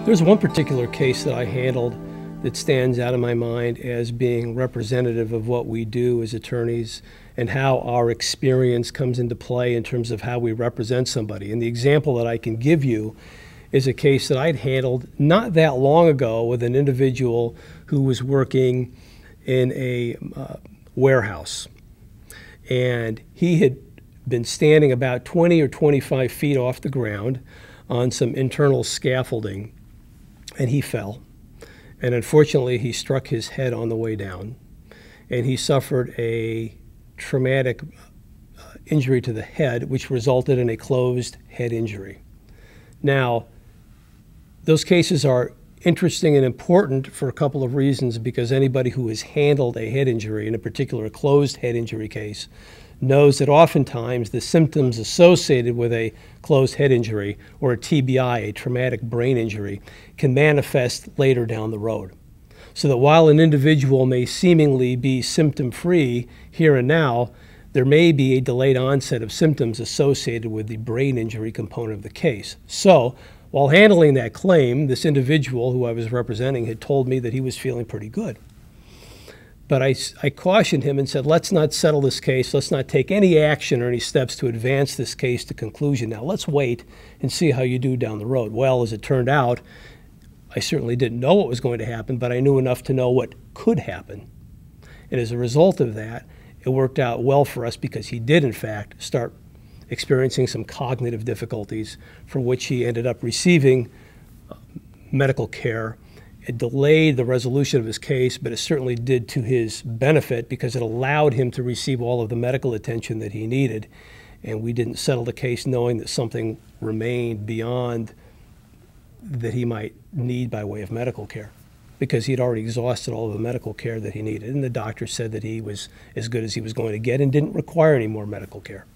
There's one particular case that I handled that stands out in my mind as being representative of what we do as attorneys and how our experience comes into play in terms of how we represent somebody. And the example that I can give you is a case that I'd handled not that long ago with an individual who was working in a warehouse. And he had been standing about 20 or 25 feet off the ground on some internal scaffolding, and he fell. And unfortunately, he struck his head on the way down, and he suffered a traumatic injury to the head, which resulted in a closed head injury. Now, those cases are interesting and important for a couple of reasons, because anybody who has handled a head injury, in a particular a closed head injury case, knows that oftentimes the symptoms associated with a closed head injury or a TBI, a traumatic brain injury, can manifest later down the road. So that while an individual may seemingly be symptom-free here and now, there may be a delayed onset of symptoms associated with the brain injury component of the case. So, while handling that claim, this individual who I was representing had told me that he was feeling pretty good. But I cautioned him and said, let's not settle this case. Let's not take any action or any steps to advance this case to conclusion. Now, let's wait and see how you do down the road. Well, as it turned out, I certainly didn't know what was going to happen, but I knew enough to know what could happen. And as a result of that, it worked out well for us, because he did, in fact, start experiencing some cognitive difficulties for which he ended up receiving medical care. It delayed the resolution of his case, but it certainly did to his benefit, because it allowed him to receive all of the medical attention that he needed. And we didn't settle the case knowing that something remained beyond that he might need by way of medical care, because he had already exhausted all of the medical care that he needed. And the doctor said that he was as good as he was going to get and didn't require any more medical care.